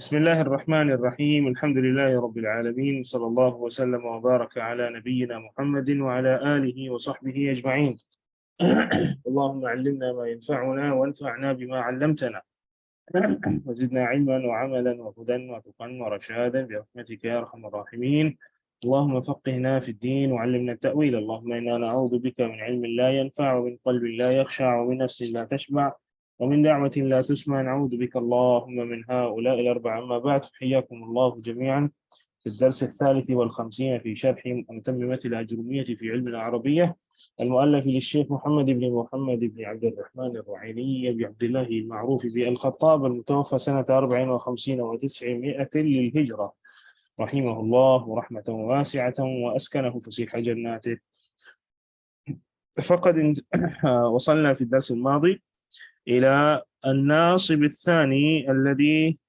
بسم الله الرحمن الرحيم. الحمد لله رب العالمين، صلى الله وسلم وبارك على نبينا محمد وعلى آله وصحبه أجمعين. اللهم علمنا ما ينفعنا وانفعنا بما علمتنا وزدنا علما وعملا وهدى وتقى ورشادا برحمتك يا أرحم الراحمين. اللهم فقهنا في الدين وعلمنا التأويل. اللهم إنا نعوذ بك من علم لا ينفع ومن قلب لا يخشع ومن نفس لا تشبع ومن دعوة لا تسمع. نعوذ بك اللهم من هؤلاء الأربعة. أما بعد، حياكم الله جميعا في الدرس 53 في شرح متممة الأجرومية في علم العربية، المؤلف للشيخ محمد بن عبد الرحمن الرعيني بعبد الله المعروف بالخطاب، المتوفى سنة 54 و900 للهجرة، رحمه الله رحمة واسعة وأسكنه فسيح جناته. فقد وصلنا في الدرس الماضي إلى الناصب الثاني الذي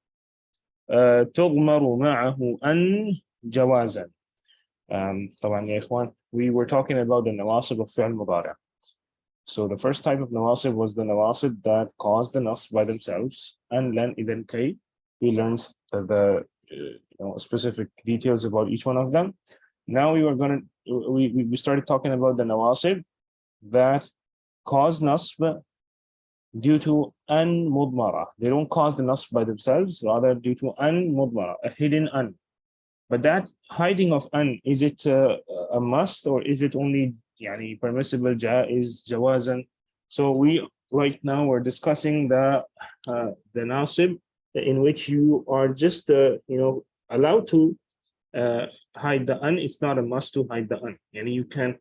تضمر معه أن جوازا. طبعا يا إخوان, we were talking about the nawasib of fi'l mudari'. So the first type of nawasib was the nawasib that caused the nasb by themselves, and then K. We learned the specific details about each one of them. Now we started talking about the nawasib that cause nasb due to an mudmara. They don't cause the nasb by themselves, rather due to an mudmara, a hidden an. But that hiding of an, is it a must, or is it only permissible, jaiz, jawazan? So we right now we're discussing the nasib in which you are just allowed to hide the an. It's not a must to hide the an. You can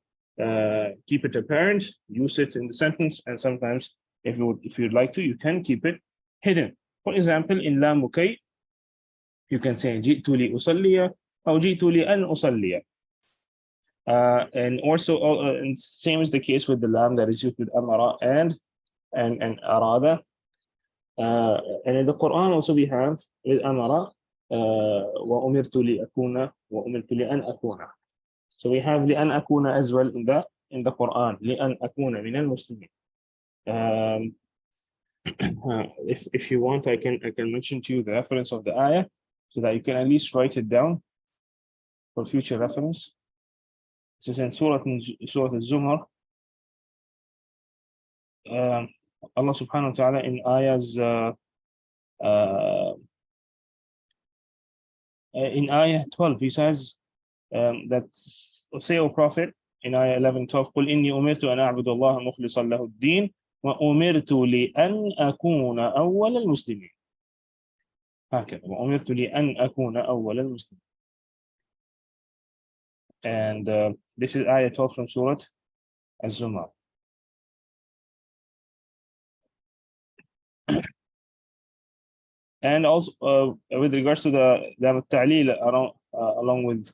keep it apparent, use it in the sentence, and sometimes if you'd like to, you can keep it hidden. For example, in la mukay, you can say ji'tu li usalliya or ji'tu li an usalliya. And also, and same is the case with the lam that is used with amara and arada. And in the Quran also we have with amara wa umirtu li akuna wa umirtu li an akuna. So we have li an akuna as well in the Quran, li an akuna min al-muslimin. If you want, I can mention to you the reference of the ayah so that you can at least write it down for future reference. This is in Surah Al-Zumar. Allah subhanahu wa ta'ala in ayahs in ayah 12, he says that, say, O Prophet, in ayah 11-12, قل إني أمرت أن أعبد الله مخلصا له الدين وأمرت لأن أكون أول المسلمين. هكذا وأمرت لأن أكون أول المسلمين. And this is ayah 12 from Surah Al-Zumar. And also with regards to the التعليل along with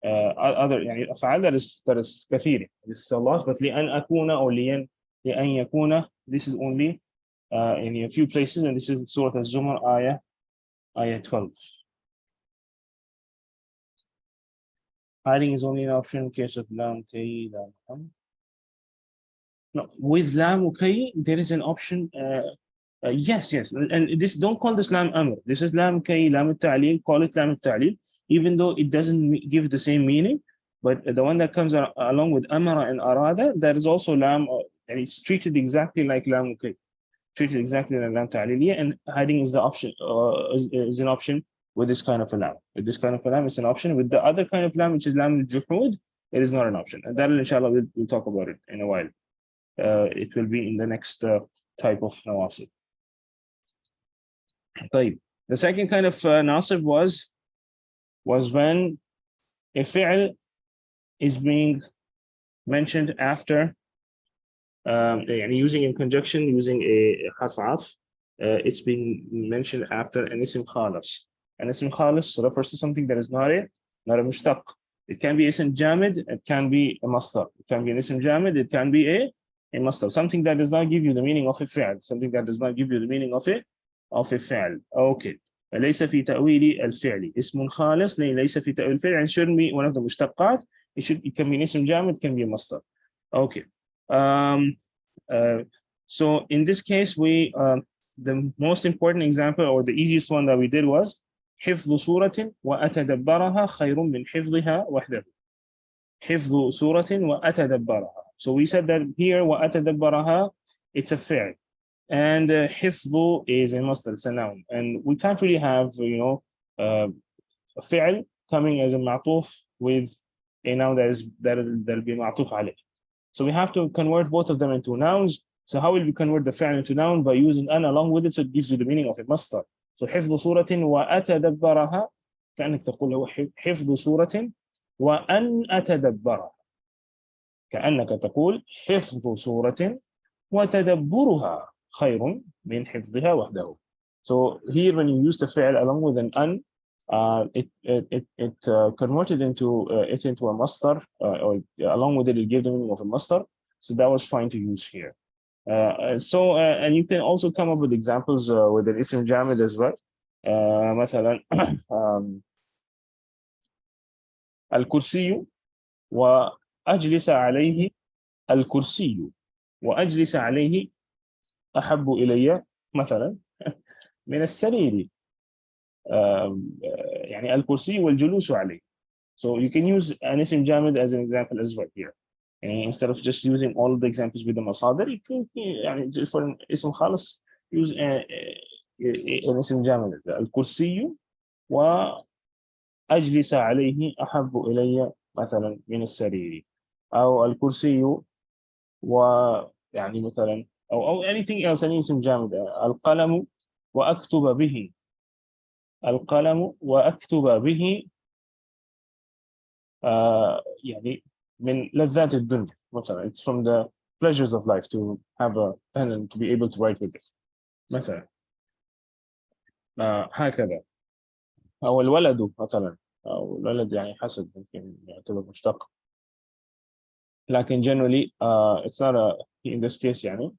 other أفعال, that is كثير. This is a lot, but لأن أكون or لأن يكون, this is only in a few places, and this is Surah Al-Zumar ayah 12. Hiding is only an option in case of lam kay, lam. No, with lam kay there is an option. Yes, and this, don't call this lam amr. This is lam kay, lam al-ta'lil. Call it lam al-ta'lil, even though it doesn't give the same meaning. But the one that comes along with amara and arada, that is also lam, and it's treated exactly like lam kay, treated exactly like lam ta'liliyya. And hiding is the option, is an option with this kind of a lam. With this kind of a lam, it's an option. With the other kind of lam, which is lam al-juhud, it is not an option. And that, inshallah, we'll talk about it in a while. It will be in the next type of nawasib. The second kind of nasib was when a fi'l is being mentioned after, using in conjunction, using a harf atf, it's being mentioned after an ism khalas. An ism khalas refers to something that is not a mushtaq. It can be ism jamid, it can be a masdar. It can be an ism jamid, it can be a masdar. Something that does not give you the meaning of a fi'l. Something that does not give you the meaning of a fi'l. Okay. ليس في تأويل الفعل اسم خالص. ليس في تأويل الفعل, and shouldn't be one of the mushtaqat. It can be an ism jamid, it can be a masdar. Okay. So in this case, the most important example, or the easiest one that we did, was حفظ سورة وأتدبرها خير من حفظها وحده. حفظ سورة وأتدبرها. So we said that here وأتدبرها, it's a fi'l. And حفظ is a masdar, it's a noun. And we can't really have, a fi'l coming as a ma'tuf with a noun that'll be ma'tuf alayh. So we have to convert both of them into nouns. So how will we convert the fi'l into noun? By using an along with it, so it gives you the meaning of a masdar. So حفظ سورة وأتدبرها, كأنك تقول له حفظ سورة وأن أتدبرها. كأنك تقول حفظ سورة وتدبرها خير من حفظها وحده. So here when you use the fi'l along with an it converted into it into a masdar, or along with it, it gave the meaning of a masdar. So that was fine to use here. And you can also come up with examples with an ism jamid as well. مثلا الكرسي وأجلس عليه. الكرسي وأجلس عليه أحب إلي مثلا من السرير. يعني الكرسي والجلوس عليه. So you can use an ism jamid as an example as well here. And instead of just using all of the examples with the masadir, you can, يعني for an ism خالص, use an ism jamid. الكرسي وأجلس عليه أحب إلي مثلا من السرير. أو الكرسي ويعني مثلا أو anything else, any اسم جامد. القلم وأكتب به. القلم وأكتب به يعني من لذات الدنيا مثلا. It's from the pleasures of life to have a pen and to be able to write with it مثلا. هكذا. أو الولد مثلا. أو الولد يعني حسد ممكن يعتبر مشتق. لكن generally it's not a, in this case يعني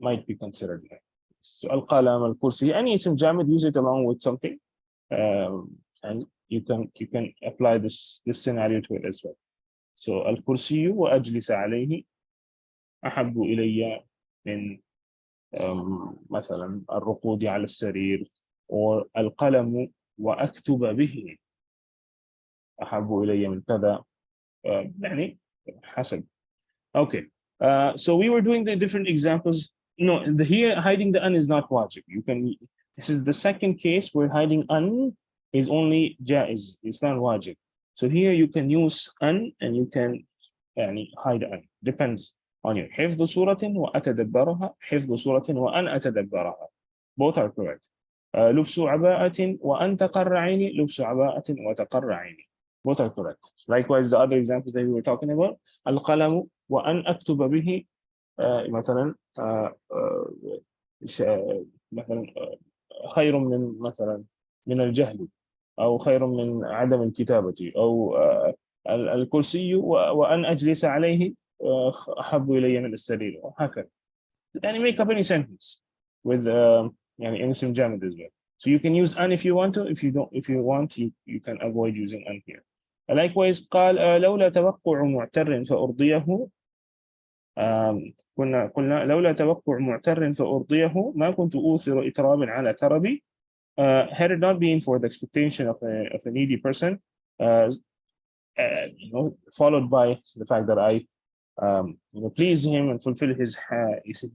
might be considered like. So القلم, الكرسي, any اسم جامد, use it along with something, and you can apply this scenario to it as well. So الكرسي وأجلس عليه أحب إلي من مثلا الرقود على السرير. or القلم وأكتب به أحب إلي من كذا. يعني حسب. Okay. So we were doing the different examples. No, here hiding the an is not wajib. You can. This is the second case where hiding an is only jaiz. It's not wajib. So here you can use an and you can hide an. Depends on you. حفظ سورة وأتدبرها. حفظ سورة وأن أتدبرها. Both are correct. لبس عباءة وأن تقر عيني. لبس عباءة وتقر عيني. Both are correct. Likewise, the other examples that we were talking about. القلم وأن أكتب به مثلا مثلا خير من مثلا من الجهل أو خير من عدم الكتابة. أو الكرسي وأن أجلس عليه أحب إلي من السرير. وهكذا. And make up any sentence with يعني اسم جامد as well. So you can use an if you want to. If you don't, if you want, you can avoid using an here. Likewise, قال لولا توقع معتر فأرضيه. قلنا لولا توقع معتر فأرضيه ما كنت أوثر إتراب على تربي. Had it not been for the expectation of a needy person, followed by the fact that I please him and fulfill his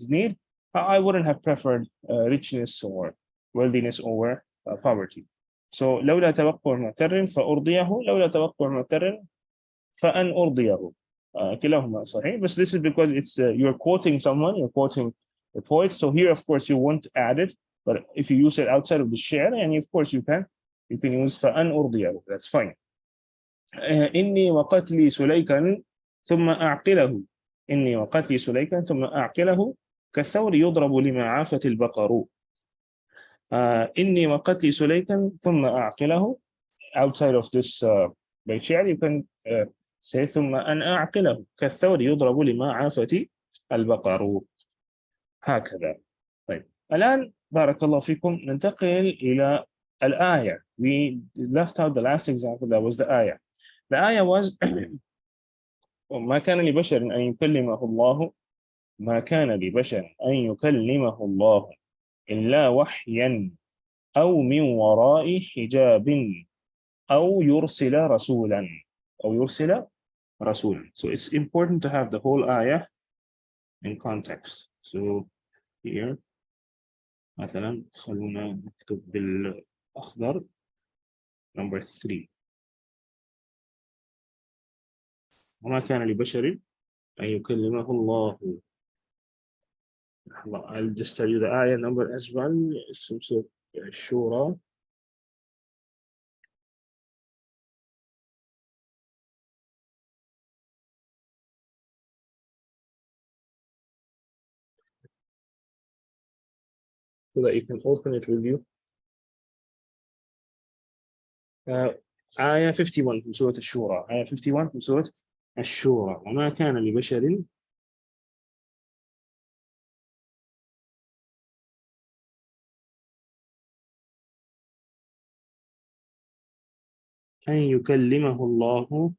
need, I wouldn't have preferred richness or worthiness over poverty. So لولا توقع معتر فأرضيه. لولا توقع معتر فأن أرضيه. كلاهما صحيح. But this is because it's you're quoting someone, you're quoting a poet. So here, of course, you won't add it. But if you use it outside of the shi'r, and of course you can use فأن أرضيه. That's fine. إني وقتلي سليكا ثم أعقله. إني وقتلي سليكا ثم أعقله كالثور يضرب لما عافت البقر. إني وقتلي سليكا ثم أعقله. Outside of this بيت شعر, you can say ثم أن أعقله كالثور يضرب لما عافت البقر. هكذا. طيب الآن بارك الله فيكم ننتقل إلى الآية. We left out the last example, that was the آية. The آية was ما كان لبشر أن يكلمه الله. ما كان لبشر أن يكلمه الله إلا وحيا أو من وراء حجاب أو يرسل رسولا أو يرسل رسولا. So it's important to have the whole ayah in context. So here مثلا خلونا نكتب بالأخضر number 3. وما كان لبشر أن يكلمه الله. I'll just tell you the ayah number as well. So Shura. So that you can open it with you. آية 51 من سورة الشورى. آية 51 من سورة الشورى. وما كان لبشر أن يكلمه الله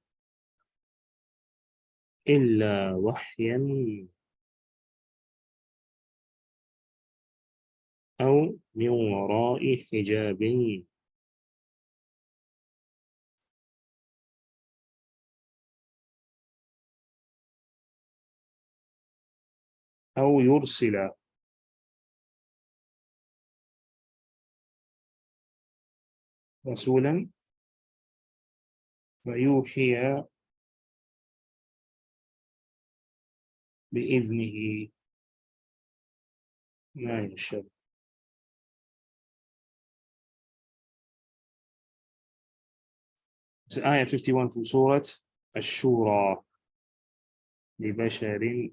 إلا وحيا أو من وراء حجاب أو يرسل رسولا ويوحي بإذنه ما يشاء. آية 51 في سورة الشورى. لبشر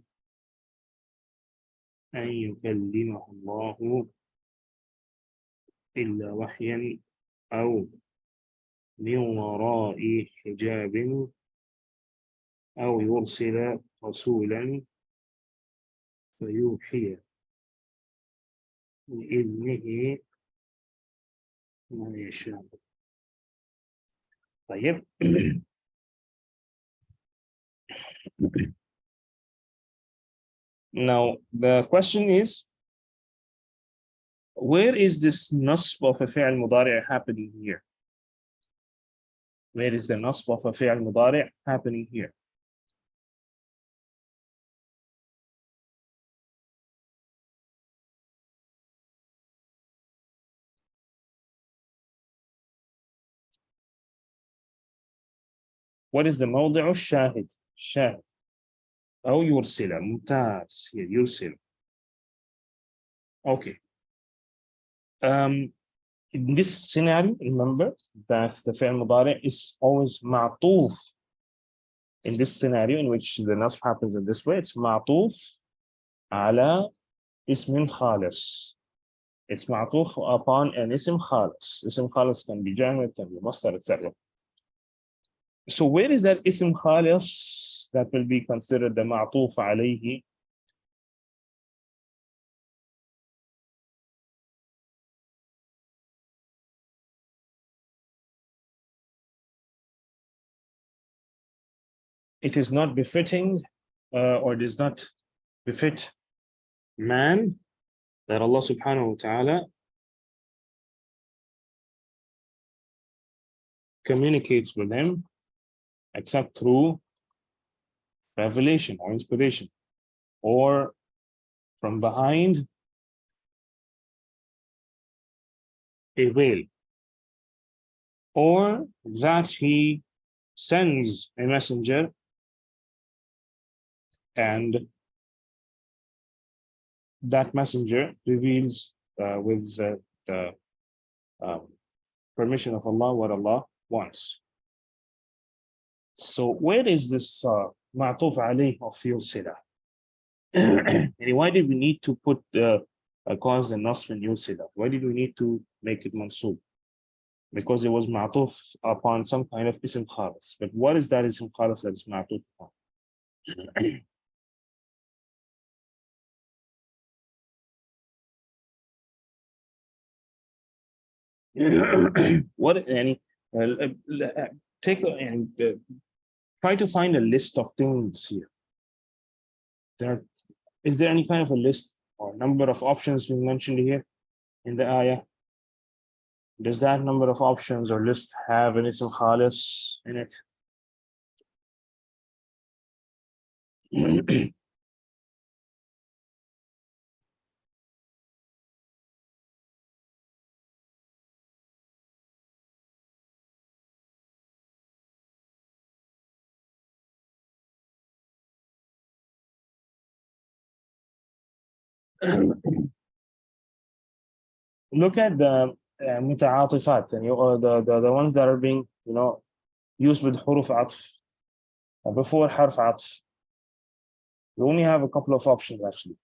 أن يكلمه الله إلا وحيا أو من وراء حجاب أو يرسل رسولا فيوحي بإذنه ما يشاء. طيب. Now the question is, where is this nasb of a fi'l mudari' happening here? Where is the nasb of a fi'l mudari' happening here? What is the موضع الشاهد؟ الشاهد أو يرسل. ممتاز. يرسل. Okay. In this scenario, remember that the fi'l mudari' is always ma'tuf. In this scenario, in which the nasb happens in this way, it's ma'tuf ala ismin khalis. It's ma'tuf upon an ism khalis. Ism khalis can be jamid, can be masdar, etc. So where is that ism khalis that will be considered the ma'tuf alayhi? It is not befitting or does not befit man that Allah subhanahu wa ta'ala communicates with him except through revelation or inspiration, or from behind a veil, or that he sends a messenger and that messenger reveals with the permission of Allah what Allah wants. So where is this ma'tuf alayh of yursila? Why did we need to put cause and nasb in yursila? Why did we need to make it mansub? Because it was ma'tuf upon some kind of ism khalis. But what is that ism khalis that is ma'tuf upon? What any take and try to find a list of things here. Is there any kind of a list or number of options being mentioned here in the ayah? Does that number of options or list have an ism khalis in it? Look at the متعاطفات, and the ones that are being used with حروف عطف before حرف عطف. We only have a couple of options actually.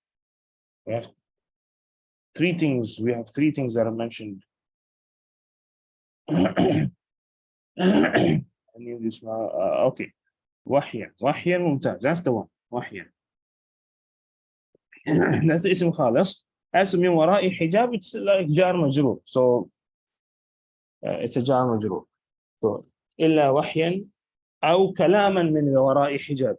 We have three things. We have three things that are mentioned. Okay. وحيا ممتاز. That's the one. وحيا. That's the اسم خالص. As من وراء حجاب, it's like جار مجرور. So it's a جار مجرور. So إلا وحيا أو كلاما من وراء حجاب.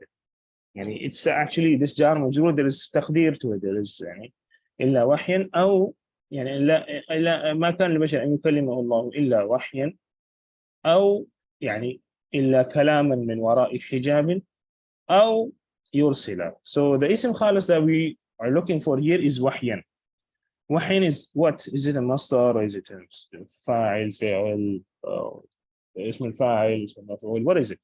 يعني it's actually this جار مجرور, there is تقدير to it. There is يعني إلا وحيا أو يعني إلا ما كان لبشر أن يكلمه الله إلا وحيا أو يعني إلا كلاما من وراء حجاب أو يرسل. So the اسم خالص that we are looking for here is وحيا. وحين is what? Is it a masdar or is it a فاعل فعل اسم الفاعل اسم المفعول? What is it?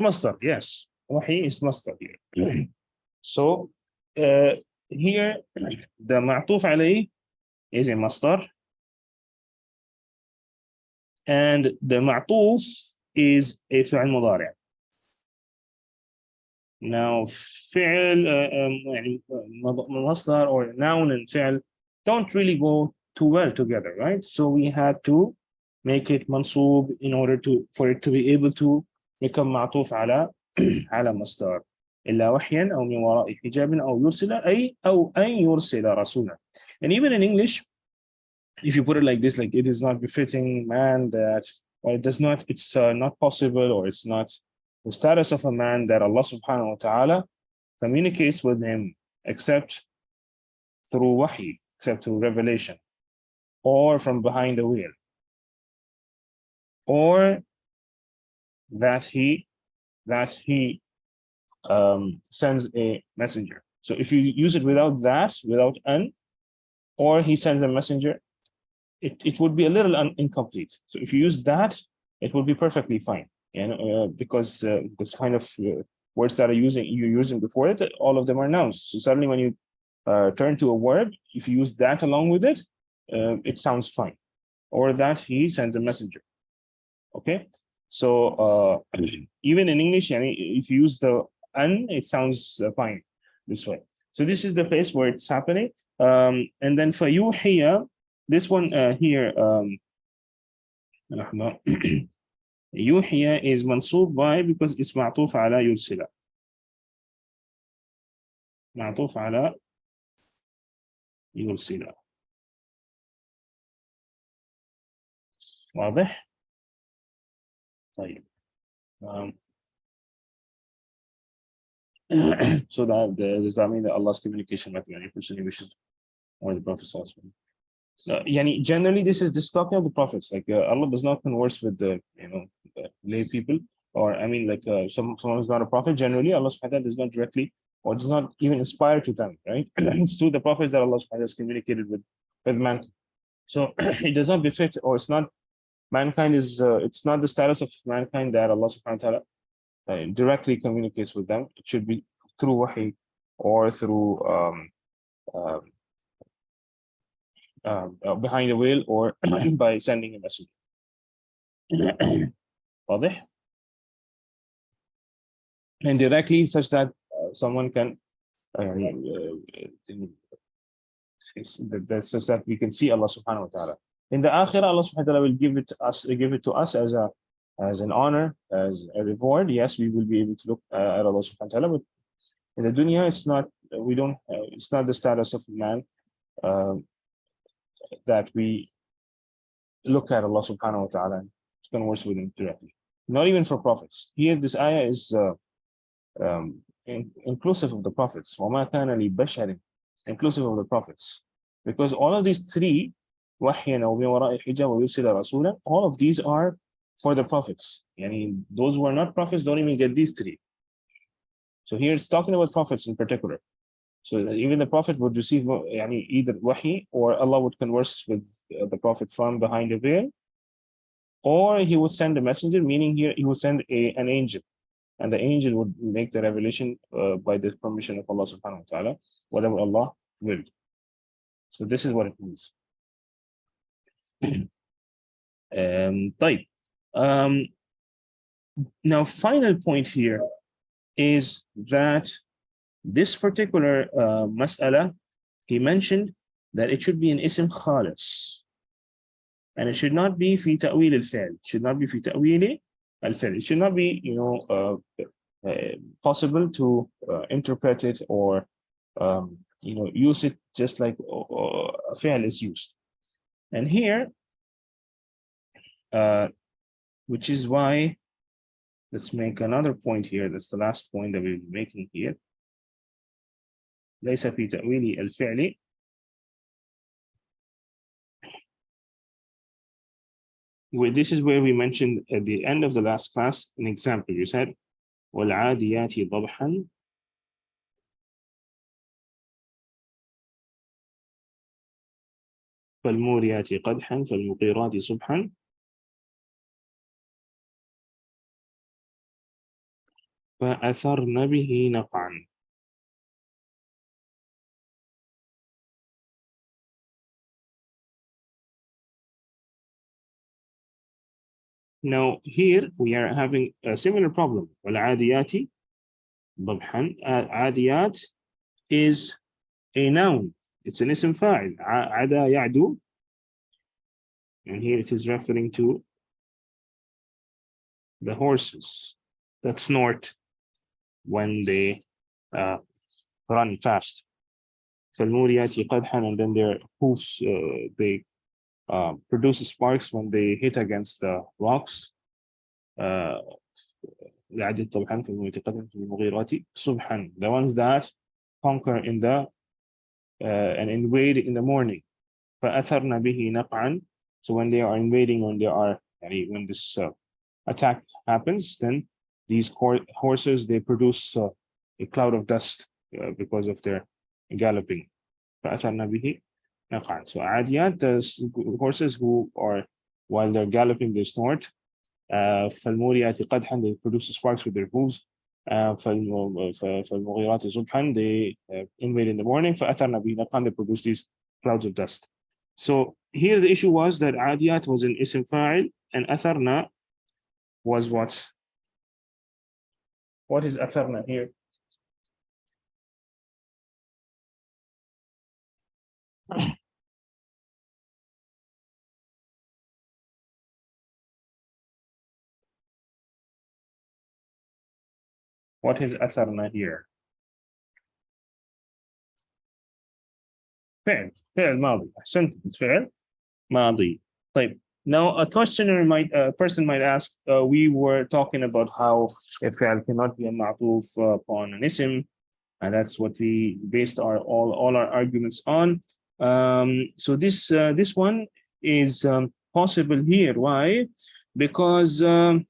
Masdar, yes. وحي is masdar here. So here the معطوف عليه is a masdar, and the معطوف is a فعل مضارع. Now فعل يعني مصدر or noun and فعل don't really go too well together, right? So we had to make it منصوب in order for it to be able to become معطوف على على مصدر. إلا وحيا أو من وراء حجاب أو يرسل أو أن يرسل رسولا. And even in English, if you put it like this, like it is not befitting man that, or it does not, it's not possible, or it's not the status of a man that Allah subhanahu wa ta'ala communicates with him except through wahi, except through revelation, or from behind the wheel, or that he sends a messenger. So if you use it without that, without an, or he sends a messenger, it would be a little incomplete. So if you use that, it will be perfectly fine. Because this kind of words that you're using before it, all of them are nouns. So suddenly when you turn to a verb, if you use that along with it, it sounds fine. Or that he sends a messenger. Okay, so even in English, if you use the an, it sounds fine this way. So this is the place where it's happening. And then for you here, this one here, يوحي is mansoob by, because it's معطوف على يرسل. معطوف على يرسل. واضح؟ طيب. So does that mean that Allah's communication method, any person who wishes, or the Prophet generally this talking of the prophets, like Allah does not converse with the lay people, or like someone who's not a prophet. Generally Allah subhanahu wa ta'ala does not directly, or does not even inspire to them, right? It's through the prophets that Allah subhanahu wa ta'ala has communicated with mankind. So it does not befit, or it's not mankind is it's not the status of mankind that Allah subhanahu wa ta'ala directly communicates with them. It should be through wahi, or through behind the wheel, or by sending a message. واضح? And directly, such that someone can such that we can see Allah subhanahu wa ta'ala. In the akhirah, Allah subhanahu wa ta'ala will give it to us as an honor, as a reward. Yes, we will be able to look at Allah subhanahu wa ta'ala, but in the dunya, it's not. It's not the status of man that we look at Allah subhanahu wa ta'ala and converse with him directly. Not even for prophets. Here, this ayah is inclusive of the prophets. وَمَا كَانَ لِبَشَرٍ, inclusive of the prophets. Because all of these three, وَحْيًا أَوْ مِنْ وَرَاءِ حِجَابٍ وَيُرْسِلَ رَسُولًا, all of these are for the prophets. Yani those who are not prophets don't even get these three. So here it's talking about prophets in particular. So even the prophet would receive either wahi, or Allah would converse with the prophet from behind a veil, or he would send a messenger, meaning here he would send an angel, and the angel would make the revelation by the permission of Allah subhanahu wa ta'ala, whatever Allah willed. So this is what it means. Now, final point here is that this particular mas'ala, he mentioned that it should be an ism khalis, and it should not be fi ta'wil al-fi'l. It should not be fi ta'wil al-fi'l. It should not be, possible to interpret it or use it just like a fi'l is used. And here, which is why, let's make another point here. That's the last point that we'll be making here. ليس في تأويل الفعل this is where we mentioned at the end of the last class an example. You said والعاديات ضبحا فالموريات قدحا فالمغيرات صبحا فأثرن به نقعا. Now here we are having a similar problem. والعاديات ضبحا. عاديات is a noun. It's an ism fa'il. عدا يعدو. And here it is referring to the horses that snort when they run fast. فالموريات قدحا, and then their hoofs, they produce sparks when they hit against the rocks. العاديات طبعا فالموريات قدحا فالمغيرات صبحا, the ones that conquer in the and invade in the morning. فأثرن به نقعا, so when they are invading, when this attack happens, then these horses, they produce a cloud of dust because of their galloping. فأثرن به نقعا. So عاديات, the horses who are, while they're galloping, they snort. فالموريات قدحا, they produce sparks with their hooves. فالمغيرات صبحا, they invade in the morning. فأثرن به نقعا, they produce these clouds of dust. So here the issue was that عاديات was an ism fa'il, and أثرنا was what? What is أثرنا here? What is أثرنا here? فعل ماضي. أحسنت, it's فعل ماضي. طيب. Now, a person might ask, we were talking about how a fi'l cannot be a ma'tuf upon an ism, and that's what we based all our arguments on. So this one is possible here. Why? Because the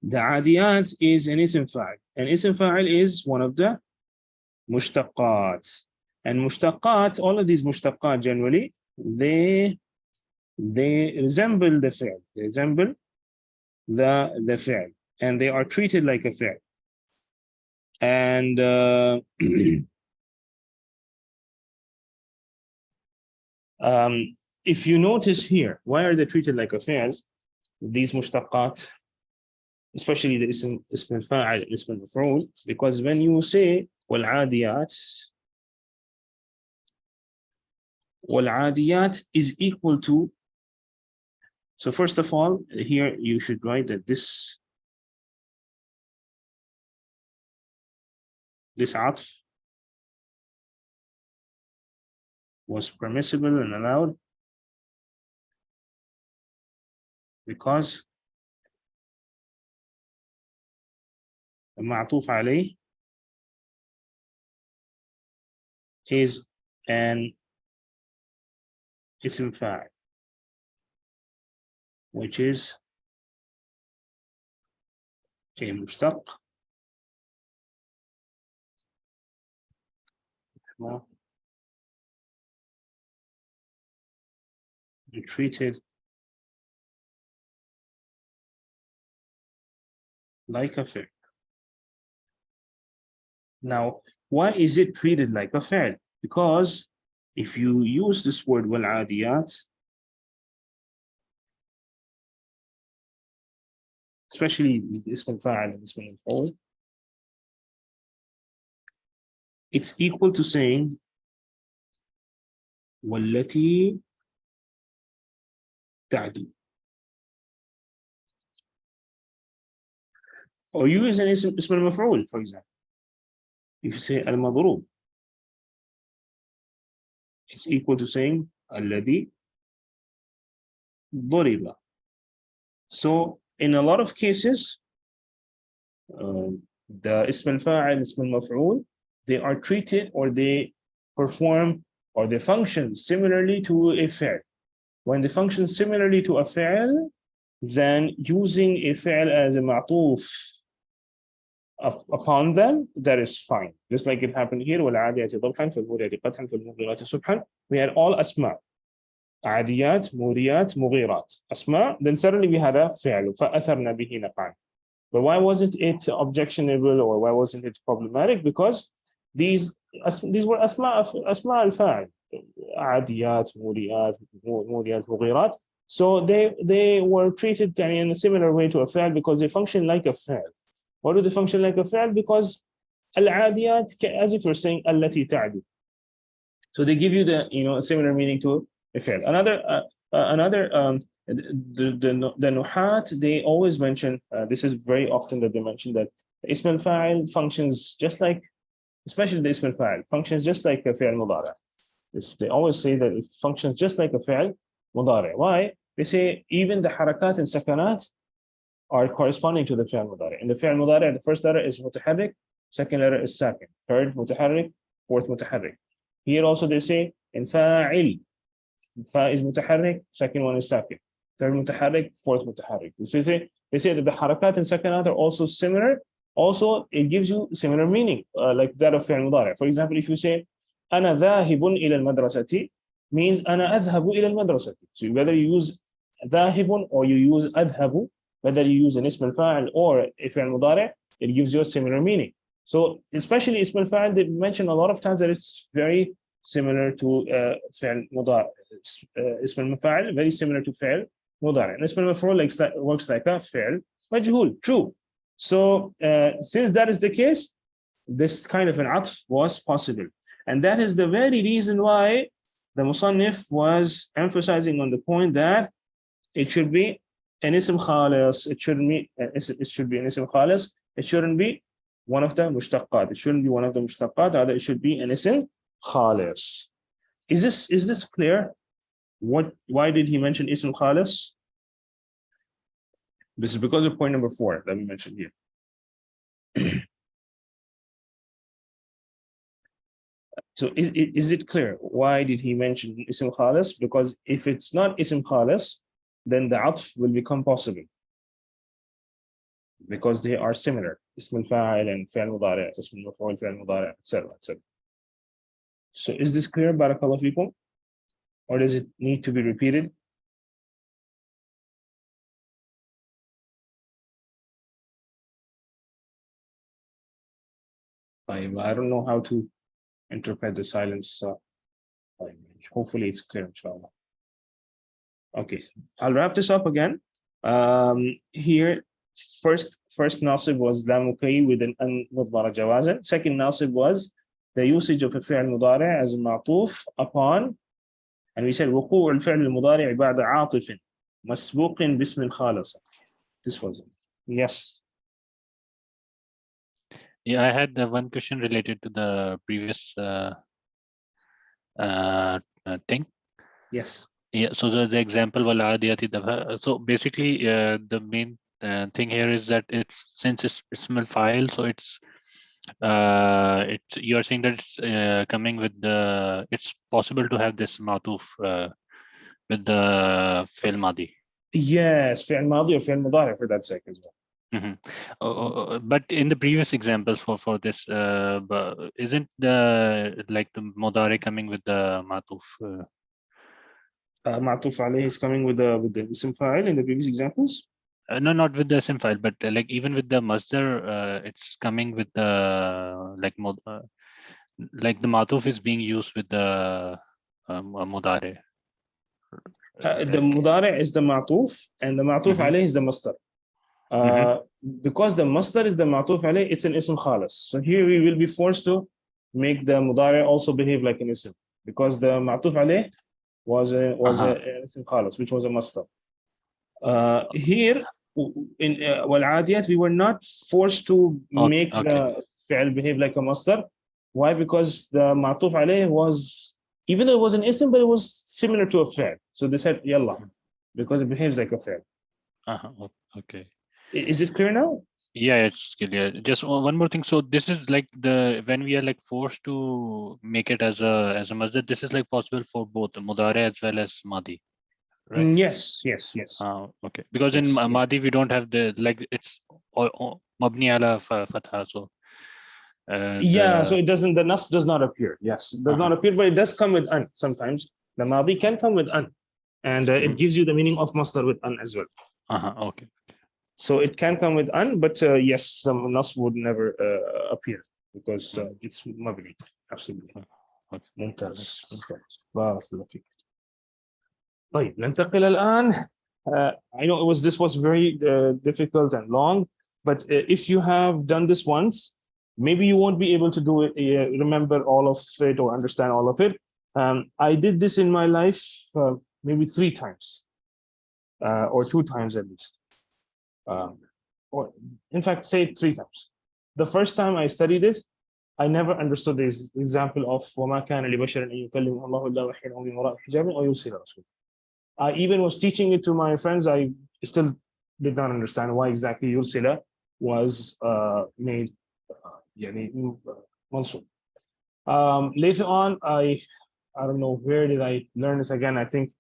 adiyat is an ism fa'il, and ism fa'il is one of the mushtaqat. And mushtaqat, all of these mushtaqat generally, they resemble the fi'l. They resemble the fi'l, and they are treated like a fi'l. And if you notice here, why are they treated like a fi'l? These mushtaqat, especially the ism al-fa'il, ism al-maf'ul, because when you say wal-adiyat is equal to, so first of all, here you should write that this atf was permissible and allowed because المعطوف عليه is an اسم فاعل which is a مشتق treated like a fi'l. Now, why is it treated like a fi'l? Because if you use this word والعاديات, especially اسم الفاعل and اسم المفعول, it's equal to saying والتي تعدي. Or you use an اسم المفعول, for example. If you say المضروب, it's equal to saying الذي ضرب. So in a lot of cases, the اسم الفاعل, اسم المفعول, they are treated or they perform or they function similarly to a fi'l. When they function similarly to a fi'l, then using a fi'l as a معطوف upon them, that is fine. Just like it happened here, والعاديات ضبحا فالموريات قدحا فالمغيرات صبحا. We had all أسماء. عاديات, موريات, مغيرات. أسماء, then suddenly we had a فعل فأثرنا به نقعا. But why wasn't it objectionable or why wasn't it problematic? Because these were أسماء الفاعل. عاديات, موريات, مغيرات. So they were treated in a similar way to a fi'l because they function like a fi'l. Why do they function like a fi'l? Because al-adiyat, as if you're saying التي تعدي. So they give you the a similar meaning to a fi'l. The nuhat, they always mention this is very often that they mention that ism al-fa'il functions just like, especially the ism al-fa'il functions just like a fi'l mudari. They always say that it functions just like a fi'l mudari. Why? They say even the harakat and sakanat are corresponding to the fi'l mudari. In the fi'l mudari, the first letter is mutaharrik, second letter is sakin, third mutaharrik, fourth mutaharrik. Here also they say in fa'il, fa is mutaharrik, second one is sakin, third mutaharrik, fourth mutaharrik. They say that the harakat and sakanat are also similar. Also, it gives you similar meaning, like that of fi'l mudari. For example, if you say أنا ذاهب إلى المدرسة, means أنا أذهب إلى المدرسة. So whether you use ذاهب or you use أذهب, whether you use an ism al-fa'il or a fi'l mudari, it gives you a similar meaning. So especially ism al-fa'il, they mention a lot of times that it's very similar to fi'l mudari. Ism al-fa'il, very similar to fi'l mudari. And ism al-maf'ul works like a fi'l majhul, true. So since that is the case, this kind of an atf was possible. And that is the very reason why the Musannif was emphasizing on the point that it should be an ism khalis. It should be an ism khalis. It shouldn't be one of the mushtaqat. It shouldn't be one of the mushtaqat. Rather, it should be an ism khalis. Is this clear? Why did he mention ism khalis? This is because of point number 4 that we mentioned here. So is it clear? Why did he mention ism khalis? Because if it's not ism khalis, then the atf will become possible. Because they are similar. Ism al-fa'il and fi'l mudari, ism al-maf'ul, fi'l mudari, etc. etc. So is this clear, barakallahu fikum? Or does it need to be repeated? I don't know how to interpret the silence. Hopefully it's clear, inshallah. Okay, I'll wrap this up again. Here, first nasib was lam muqayyid with an المضمرة jawazan. Second nasib was the usage of a fi'l mudari as a ma'tuf upon, and we said وقوع الفعل المضارع بعد عاطف مسبوق باسم الخالص. This was it. Yes. Yeah, I had one question related to the previous thing. Yes. Yeah, so the example والعاديات ضبحا. So basically, the main thing here is that since it's ism al-fa'il, so you're saying that it's coming with it's possible to have this matuf with the fi'l madi. Yes, فعل ماضي or فعل مضارع for that sake as well. But in the previous examples for this, isn't the mudari coming with the matuf? معطوف عليه is coming with the اسم فاعل in the previous examples. No, not with the sim file, but like even with the masdar, it's coming with the like the matuf is being used with the mudari. The مضارع is the معطوف and the معطوف عليه is the masdar. Because the masdar is the معطوف عليه, it's an ism khalas. So here we will be forced to make the مضارع also behave like an ism because the معطوف عليه was an ism khalas, which was a masdar. Here in والعاديات we were not forced to make the فعل behave like a masdar. Why? Because the معطوف عليه was, even though it was an ism, but it was similar to a fi'l. So they said yalla because it behaves like a fi'l. Okay. Is it clear now? Yeah, it's clear. Just one more thing. So this is like when we are like forced to make it as a masdar, this is like possible for both mudari as well as madi. Right? Yes. Okay. Because in madi we don't have the it's mabni ala fatha. So so it doesn't, the nasb does not appear. Yes, it does not appear, but it does come with an sometimes. The madi can come with an, and it gives you the meaning of masdar with an as well. Okay. So it can come with an, but yes, the nasb would never appear because it's mabni. Absolutely. ممتاز. بارك الله فيك. طيب ننتقل الآن. I know this was very difficult and long, but if you have done this once, maybe you won't be able to do it, remember all of it or understand all of it. I did this in my life maybe 3 times or 2 times at least. Or in fact, say 3 times. The first time I studied it, I never understood this example of وَمَا كَانَ لِبَشَرٍ أَن يُكَلِّمَهُ اللَّهُ إِلَّا وَحْيًا أَوْ مِنْ وَرَاءِ حِجَابٍ أَوْ يُرْسِلَ رَسُولًا. I even was teaching it to my friends. I still did not understand why exactly yursila was made mansub. Later on, I don't know where did I learn this again. I think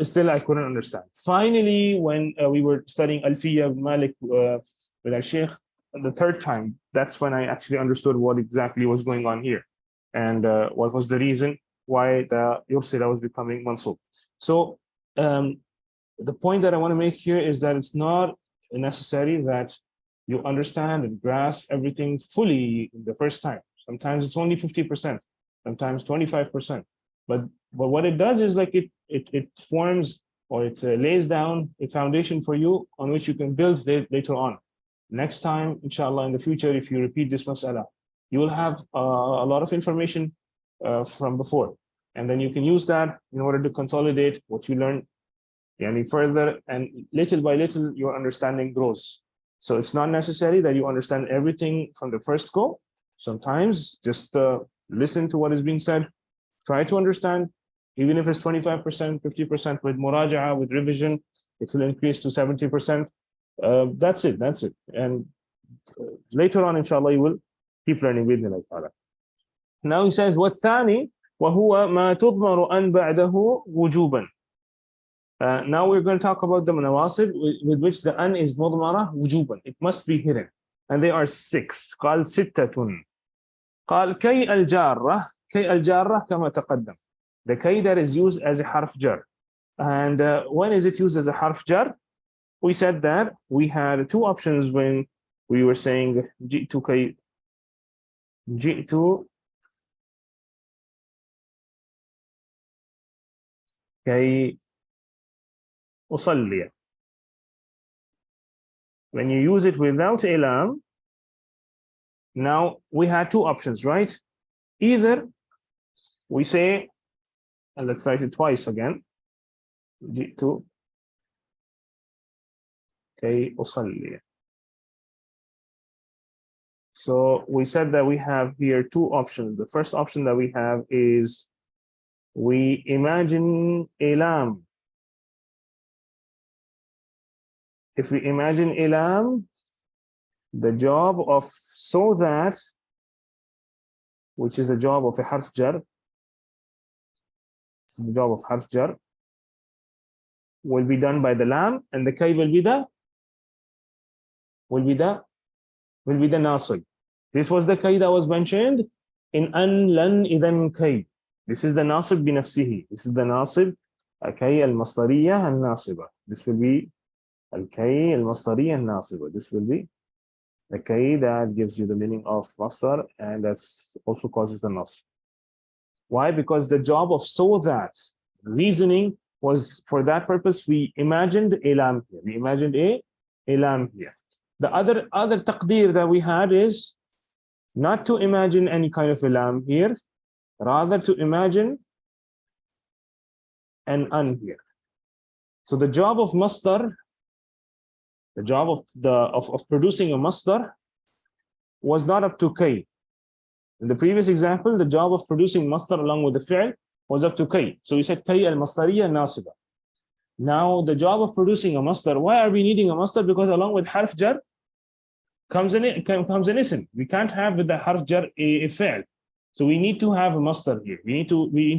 still I couldn't understand. Finally, when we were studying Alfiya Malik with our Sheikh, the 3rd time, that's when I actually understood what exactly was going on here and what was the reason why the yursila was becoming mansub. So the point that I want to make here is that it's not necessary that you understand and grasp everything fully the first time. Sometimes it's only 50%, sometimes 25%. But what it does is like it forms or it lays down a foundation for you on which you can build later on. Next time, inshallah, in the future, if you repeat this mas'ala, you will have a lot of information from before. And then you can use that in order to consolidate what you learned further, and little by little your understanding grows. So it's not necessary that you understand everything from the first go. Sometimes just listen to what is being said, try to understand, even if it's 25%, 50%, with muraja'a, with revision, it will increase to 70%. That's it. And later on, inshallah, you will keep learning with Allah ta'ala. Now he says, وَالثَّانِي وَهُوَ مَا تُضْمَرُ أَنْ بَعْدَهُ وُجُوبًا. Now we're going to talk about the nawasib with which the an is مضمرة وجوبا. It must be hidden. And they are 6. قال 6. قال كي الجارة. كي الجارة كما تقدم. The kay that is used as a harf jar. And when is it used as a harf jar? We said that we had 2 options when we were saying جئت كي جئت كي أصلي. When you use it without ilam, now we had 2 options, right? Either we say, and let's write it twice again, جئت كي أصلي. So we said that we have here 2 options. The first option that we have is we imagine a lamb. If we imagine a lamb, the job of so that, which is the job of a harf jar, the job of harf jar, will be done by the lamb, and the kay will be the nasib. This was the kay that was mentioned in an, lan, idhan, kay. This is the nasib binafsihi. This is the nasib kay al-mastariyah al-nasiba. This will be al-kay al-mastariyah al-nasiba. This will be the kay that gives you the meaning of mastar, and that also causes the nasb. Why? Because the job of so that reasoning was for that purpose. We imagined a lamb here. We imagined a lamb here. The other taqdeer that we had is not to imagine any kind of a lamb here, rather to imagine an here. So the job of mastar, the job of producing a mastar, was not up to kay. In the previous example, the job of producing mastar along with the fi'l was up to kay. So we said kay al-mastariyah nasiba. Now the job of producing a mastar, why are we needing a mastar? Because along with harf jar comes an ism. We can't have with the harf jar a fi'l. So we need to have a mastar here. We need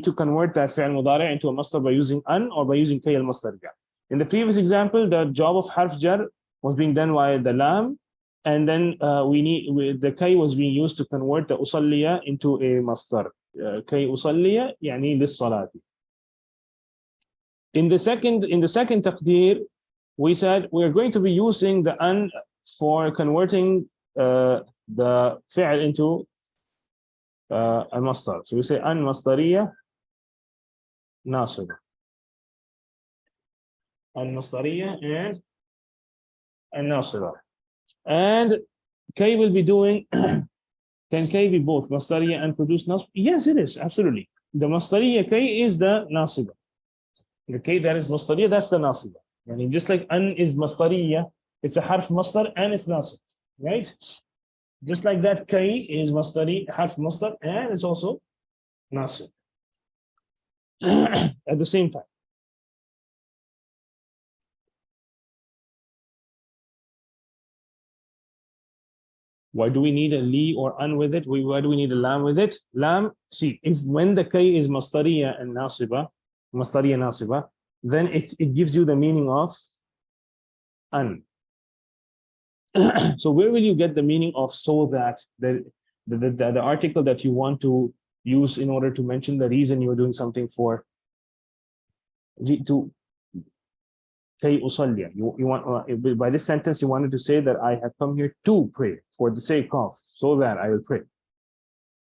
to convert that fi'l mudari' into a mastar by using an or by using kay al-mastar jar. In the previous example, the job of harf jar was being done by the lam, and then the kay was being used to convert the usalliya into a mastar. Kay usalliya yani lis-salati. In the second taqdeer, we said we are going to be using the an for converting the fi'l into a mastar. So we say an mastariyah nasiba. An mastariyah and nasiba. And kay will be doing, can kay be both mastariyah and produce nasb? Yes, it is, absolutely. The mastariyah kay is the nasiba. The kay that is mastariyah, that's the nasiba. And just like an is mastariyah, it's a harf mastar and it's nasib, right? Just like that, kay is mastari, harf mastar, and it's also nasib at the same time. Why do we need a li or an with it? Why do we need a lam with it? Lam, see, when the kay is mastariya and nasiba, then it gives you the meaning of an. So where will you get the meaning of so that, the article that you want to use in order to mention the reason you're doing something for? To kay usalliya. You want, by this sentence you wanted to say that I have come here to pray for the sake of, so that I will pray.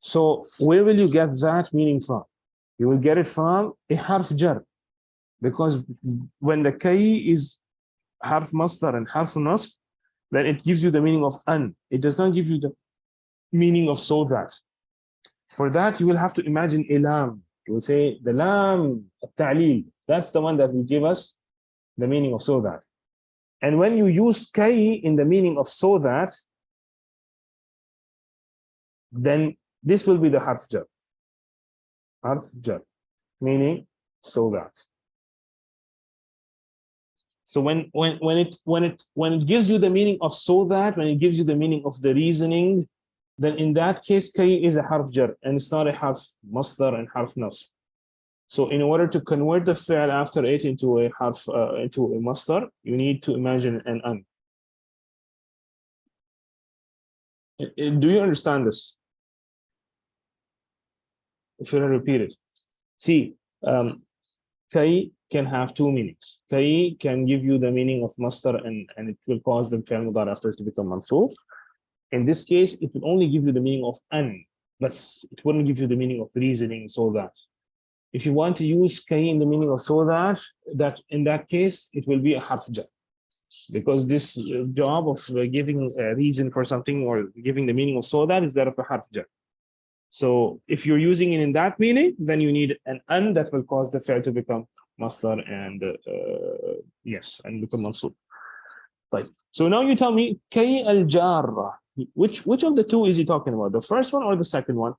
So where will you get that meaning from? You will get it from a harf jar, because when the kay is harf mastar and harf nasb, then it gives you the meaning of an. It does not give you the meaning of so that. For that, you will have to imagine a lam. You will say the lam at-ta'lil. That's the one that will give us the meaning of so that. And when you use kay in the meaning of so that, then this will be the harf jar. Harf jar, meaning so that. So when it gives you the meaning of so that, when it gives you the meaning of the reasoning, then in that case kay is a harf jar and it's not a harf masdar and harf nasb. So in order to convert the fi'l after it into a harf into a masdar, you need to imagine an an. Do you understand this? I shouldn't repeat it. See, kay can have two meanings. Kay can give you the meaning of masdar and it will cause the fi'l mudari after it to become mansoob. In this case, it will only give you the meaning of an, but it wouldn't give you the meaning of reasoning, so that. If you want to use kay in the meaning of so that in that case, it will be a harf jar. Because this job of giving a reason for something or giving the meaning of so that is that of a harf jar. So if you're using it in that meaning, then you need an that will cause the fi'l to become masdar and yes, and become mansoob. Right. So now you tell me kay al-jarra. Which of the two is he talking about? The first one or the second one?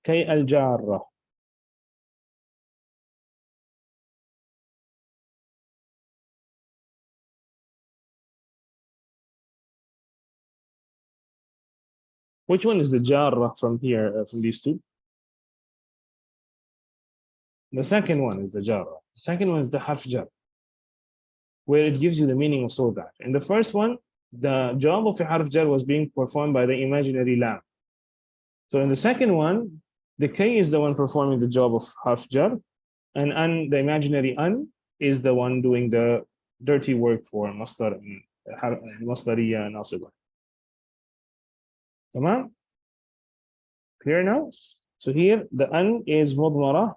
Kay al-jarra. Which one is the jarrah from here, from these two? The second one is the jarrah. The second one is the harf jar, where it gives you the meaning of so that. In the first one, the job of the harf jar was being performed by the imaginary lam. So in the second one, the K is the one performing the job of harf jar, and an, the imaginary an, is the one doing the dirty work for masdar and masdariya nasiba. Tamam? Clear now? So here the an is mudmara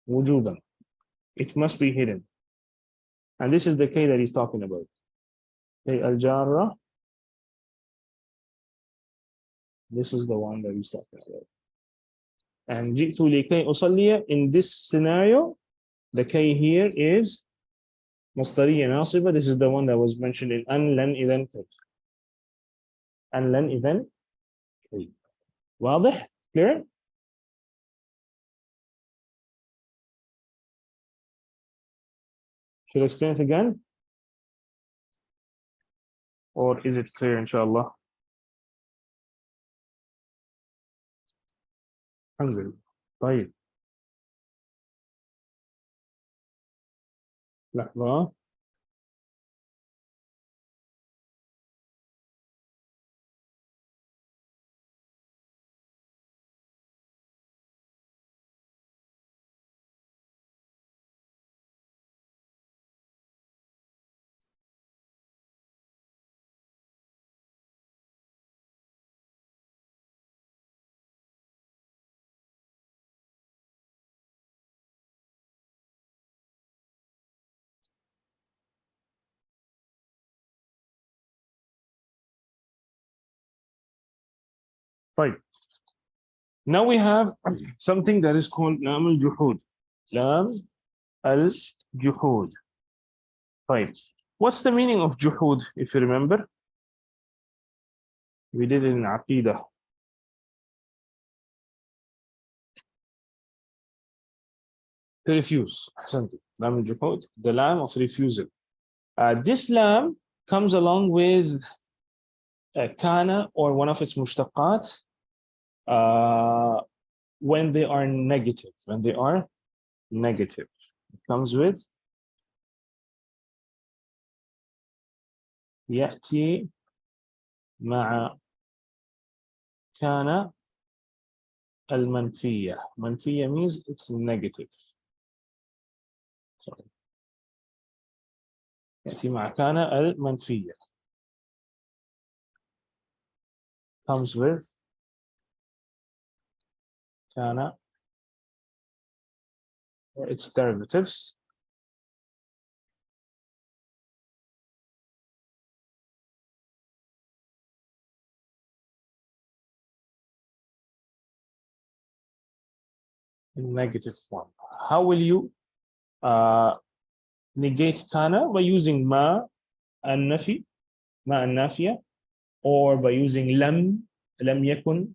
wujudan. It must be hidden. And this is the K that he's talking about. K al-jarra. This is the one that he's talking about. And ji'tu likay usalliya, in this scenario, the K here is masdariya nasiba. This is the one that was mentioned in an, lan, idhan, kay. An, lan, idhan, kay. واضح? Clear? Should I explain it again? Or is it clear, inshallah? Alhamdulillah. طيب. لحظة. طيب. Now we have something that is called lam al-juhud. Lam al-juhud. طيب. What's the meaning of juhud, if you remember? We did it in Aqidah. To refuse. Lam al-juhud, the lam of refusal. This lam comes along with kana or one of its mushtaqat when they are negative. When they are negative, it comes with يأتي مع كان المنفية. منفية means it's negative. Sorry. يأتي مع كان المنفية. Comes with كان or its derivatives. In negative form. How will you negate kana? By using ma an-nafi, ma an-nafiya, or by using lam yakun.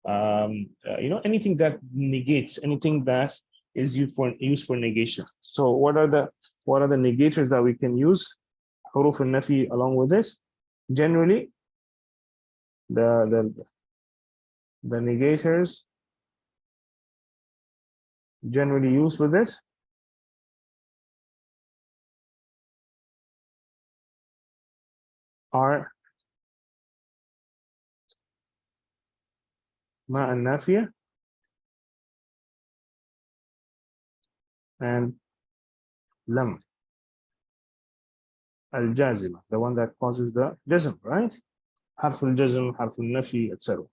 Anything that negates, anything that is used for negation. So what are the negators that we can use? Huruf al-nafi along with this. Generally, the negators generally used with this are ma an-nafiya and lam al-jazima, the one that causes the jazm, right? Harf al-jazm, harf al-nafi, etc.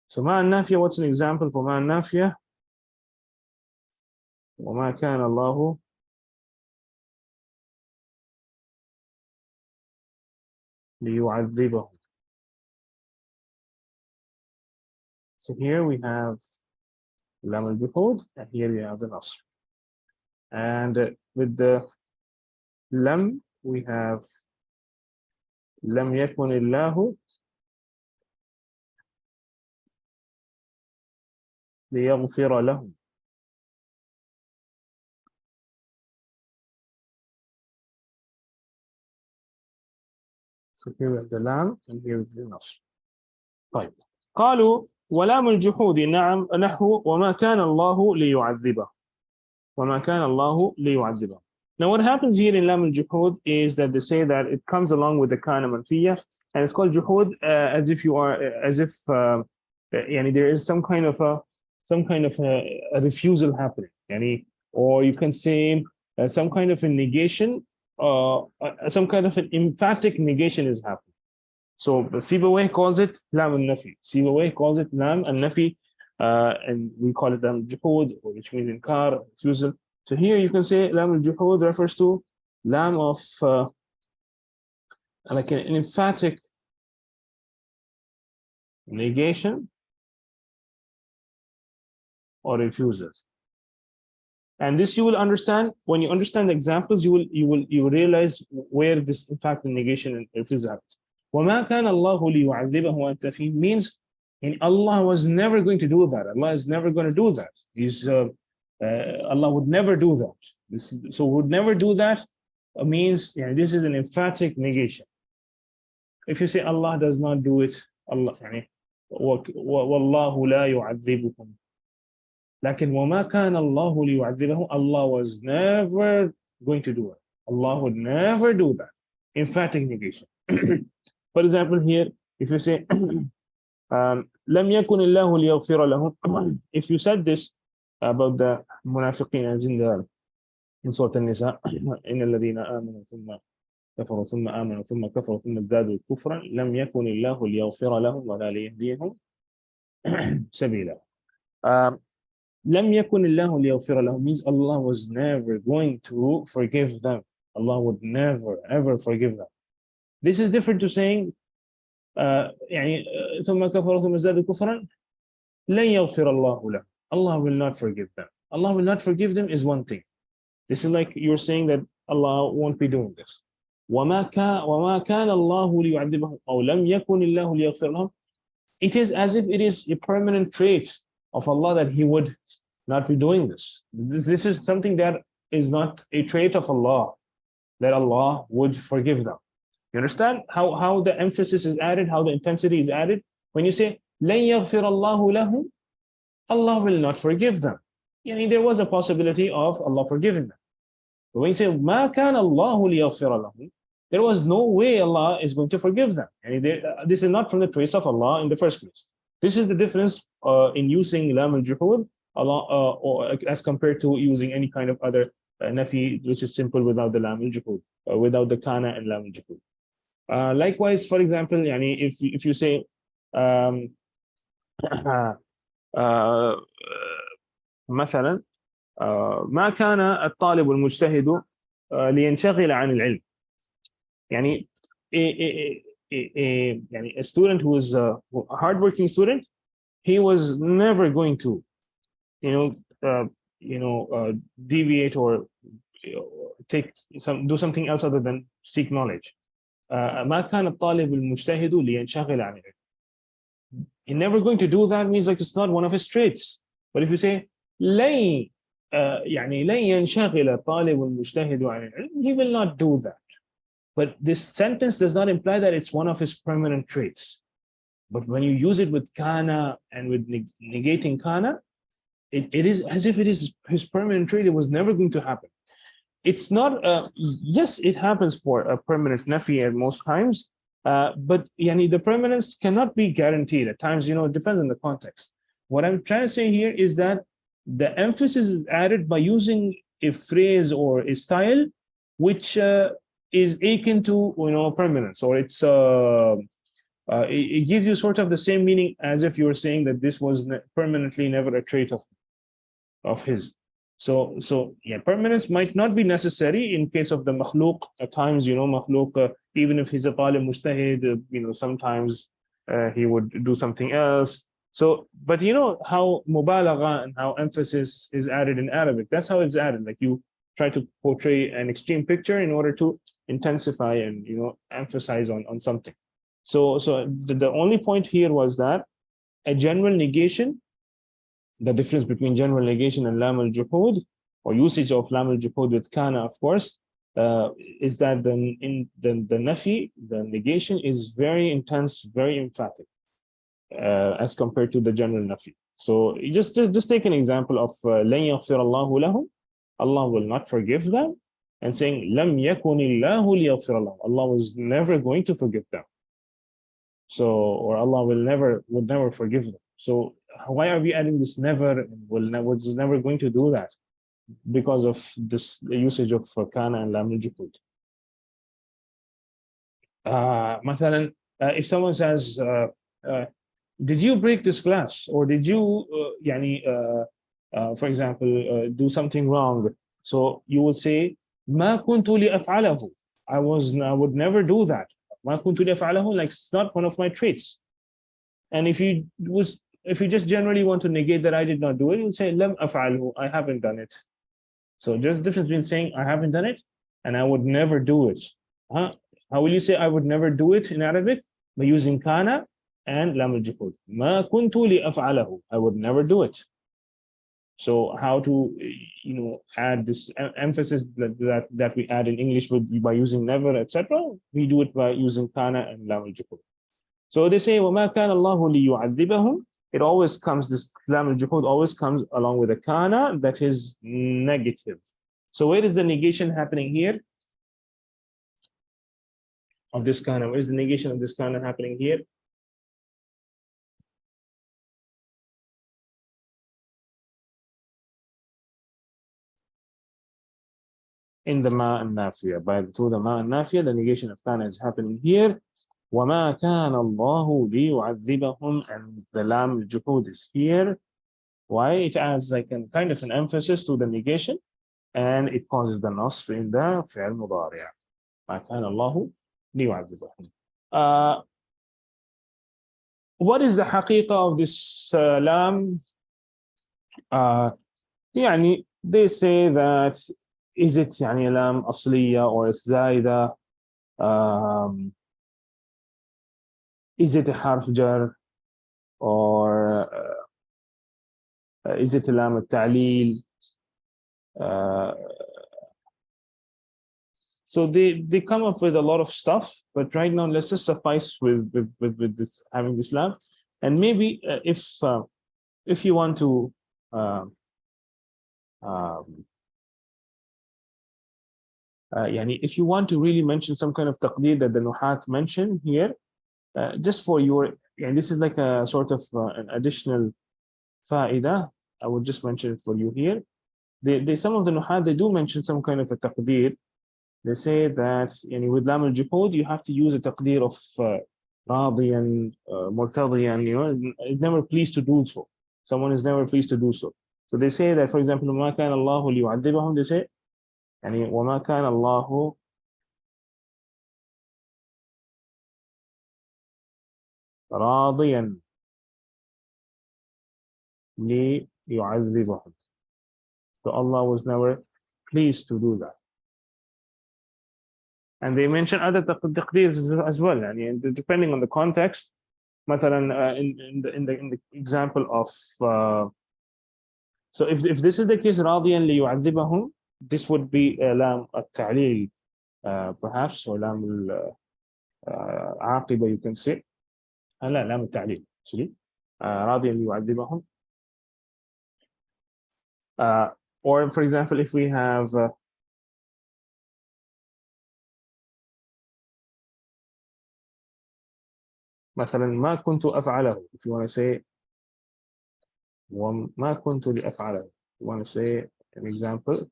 So ma an-nafiya, what's an example for ma an-nafiya? وما كان الله ليعذبهم. So here we have lam al-juhud, and here we have the nasr. And with the lam, we have lam yakun illahu liyaghfira lahum. So here we have the lam and here is the nasr. طيب. قالوا ولام الجحود نعم نحو وما كان الله ليعذبه. وما كان الله ليعذبه. Now what happens here in lam al-juhud is that they say that it comes along with the kana manfiyah, and it's called juhud as if you are there is some kind of a refusal happening, or you can say some kind of a negation, some kind of an emphatic negation is happening. So Sibawayh calls it lam al-nafi. Sibawayh calls it lam al-nafi, and we call it lam al-juhud, which means inkar, refusal. So here you can say lam al-juhud refers to lam of like an emphatic negation or refusal. And this you will understand when you understand the examples. You will realize where this emphatic negation and refusal happens. وَمَا كَانَ اللَّهُ لِيُعَذِّبَهُ وَأَنْتَ فِيهِمْ means, and Allah was never going to do that. Allah is never going to do that. Allah would never do that. So would never do that means this is an emphatic negation. If you say Allah does not do it, Allah وَاللَّهُ لَا يُعَذِّبُكُمْ. لكن وَمَا كَانَ اللَّهُ لِيُعَذِّبَهُ, Allah was never going to do it. Allah would never do that. Emphatic negation. For example, here, if you say, لَمْ يَكُنِ اللَّهُ لِيَغْفِرَ لَهُمْ, if you said this about the munafiqeen in Surah An-Nisa, إِنَّ الَّذِينَ آمَنُوا ثُمَّ كَفَرُوا ثُمَّ آمَنُوا ثُمَّ كَفَرُوا ثُمَّ ازْدَادُوا كُفْرًا لَمْ يَكُنِ اللَّهُ لِيَغْفِرَ لَهُمْ وَلَا لِيَهْدِيَهُمْ سَبِيلًا. لَمْ يَكُنِ اللَّهُ لِيَغْفِرَ لَهُمْ means Allah was never going to forgive them. Allah would never, ever forgive them. This is different to saying ثم كفروا ثم ازدادوا كفرا لن يغفر الله لهم. Allah will not forgive them. Allah will not forgive them is one thing. This is like you're saying that Allah won't be doing this. وما كان الله ليعذبهم أو لم يكن الله ليغفر لهم. It is as if it is a permanent trait of Allah that He would not be doing this. This is something that is not a trait of Allah, that Allah would forgive them. You understand how the emphasis is added, how the intensity is added? When you say لن يغفر الله لهم, Allah will not forgive them. There was a possibility of Allah forgiving them. But when you say ما كان الله ليغفر لهم, there was no way Allah is going to forgive them. This is not from the traits of Allah in the first place. This is the difference in using lam al-juhud or as compared to using any kind of other nafi, which is simple without the lam al-juhud, without the kana and lam al-juhud. Likewise, for example, if you say مثلا ما كان الطالب المجتهد لينشغل عن العلم. A student who is a hardworking student, he was never going to deviate or do something else other than seek knowledge. ما كان الطالب المجتهد لينشغل عن العلم. He's never going to do that means like it's not one of his traits. But if you say لن ينشغل الطالب المجتهد عن العلم, he will not do that. But this sentence does not imply that it's one of his permanent traits. But when you use it with kana and with negating kana, it is as if it is his permanent trait. It was never going to happen. It's not, yes, it happens for a permanent nafi at most times, but the permanence cannot be guaranteed. At times, it depends on the context. What I'm trying to say here is that the emphasis is added by using a phrase or a style which is akin to permanence, or it's it gives you sort of the same meaning as if you were saying that this was permanently never a trait of his. So permanence might not be necessary in case of the makhluk. At times, makhluk, even if he's a talib mujtahid, sometimes he would do something else. So, but how mubalagha and how emphasis is added in Arabic, that's how it's added. Like you try to portray an extreme picture in order to intensify and emphasize on something. So the only point here was that a general negation, the difference between general negation and lam al-juhud, or usage of lam al-juhud with kana, of course, is that the nafi, the negation is very intense, very emphatic as compared to the general nafi. So just take an example of لَن يَغْفِرَ اللَّهُ لَهُمْ, Allah will not forgive them, and saying لَمْ يَكُنِ اللَّهُ لِيَغْفِرَ لَهُمْ, Allah was never going to forgive them. So, or Allah would never forgive them. So why are we adding this never, and was never going to do that? Because of this usage of kana and lam al-juhud. مثلا, if someone says, did you break this glass, or did you, for example, do something wrong? So you would say, ما كنت لأفعله. I would never do that. ما كنت لأفعله, like it's not one of my traits. And if you just generally want to negate that I did not do it, you say لم أفعله, I haven't done it. So there's a difference between saying I haven't done it and I would never do it. How will you say I would never do it in Arabic? By using kana and lam al-juhud. ما كنت لأفعله, I would never do it. So how to add this emphasis that we add in English by using never, etc. We do it by using kana and lam al-juhud. So they say وَمَا كَانَ اللَّهُ لِيُعَذِّبَهُم. It always comes, this lam al-juhud always comes along with a kana that is negative. So where is the negation happening here of this kana? Where is the negation of this kana happening here? In the ma al-nafiyah. Through the ma al-nafiyah, the negation of kana is happening here. وَمَا كَانَ اللَّهُ لِيُعَذِّبَهُم, and the lam al-juhud is here. Why? It adds like a kind of an emphasis to the negation, and it causes the nasb in the fi'l mudari'. مَا كَانَ اللَّهُ لِيُعَذِّبَهُم. What is the haqiqah of this lam? They say that, is it lam asliya, or it's zaida? Is it a harf jar, or is it lam al-ta'lil? So they come up with a lot of stuff, but right now let's just suffice with this, having this lam. And maybe if you want to if you want to really mention some kind of taqdeer that the nuhat mentioned here, just for your, and this is like a sort of an additional fa'idah, I would just mention it for you here. Some of the nuhat, they do mention some kind of a taqdeer. They say that with lam al-juhud, you have to use a taqdeer of radiyan, murtadiyan, it's never pleased to do so. Someone is never pleased to do so. So they say that, for example, وَمَا كَانَ اللَّهُ لِيُعَذِّبَهُم, they say, وَمَا كَانَ اللَّهُ راضيا ليعذبهم. So Allah was never pleased to do that. And they mention other taqdeers as well, and depending on the context. مثلا in the example of so if this is the case, راضيا ليعذبهم, this would be lam al-ta'lil, perhaps, or lam al-aqiba, you can say. لا, lam al-ta'lil, actually. راضيا ليعذبهم. Or for example, if we have مثلا ما كنت أفعله, if you want to say وما كنت لأفعله, you want to say an example,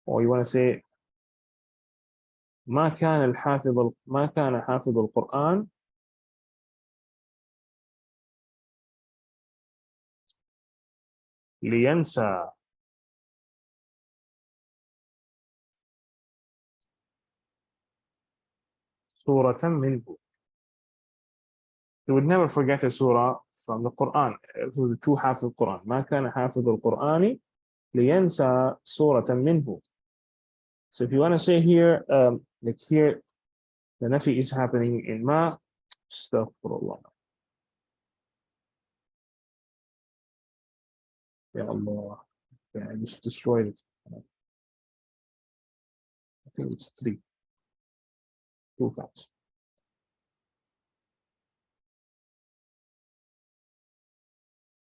or you want to say ما كان حافظ القرآن لينسى سورة منه. He would never forget a surah from the Quran, who the true حافظ القرآن. ما كان حافظ القرآن لينسى سورة منه. So if you want to say here, like here, the nafi is happening in ma. Astaghfirullah. Ya Allah. Okay, I just destroyed it. I think it's 3. 2 facts.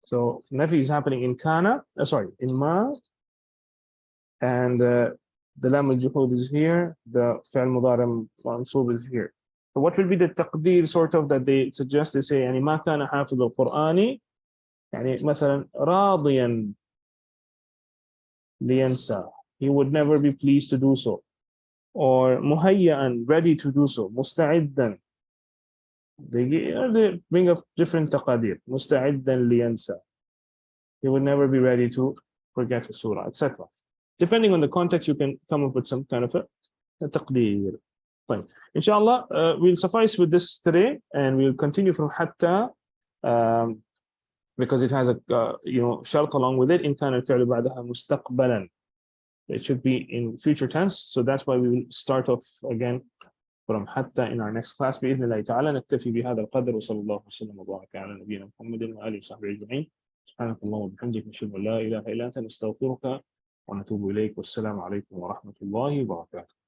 So Nafi is happening in Kana, in Ma, and the Lam al-Juhud is here, the Fi'al Mudari Mansub is here. So what will be the taqdeer sort of that they suggest? They say, يعني ما كان حافظ القرآن يعني مثلا راضيا لينسى, he would never be pleased to do so, or مهيئا, ready to do so, مستعدا, they bring up different taqadir, مستعدا لينسى, he would never be ready to forget a surah, etc. Depending on the context, you can come up with some kind of a taqdeer. طيب, inshallah, we'll suffice with this today, and we'll continue from hatta, because it has a shart along with it. إن كان الفعل بعدها مستقبلا, it should be in future tense. So that's why we will start off again from hatta in our next class بإذن الله تعالى. نكتفي بهذا القدر وصلى الله وسلم وبارك على نبينا محمد وآله وصحبه أجمعين. سبحانك اللهم وبحمدك نشهد أن لا إله إلا أنت نستغفرك ونتوب إليك. والسلام عليكم ورحمة الله وبركاته.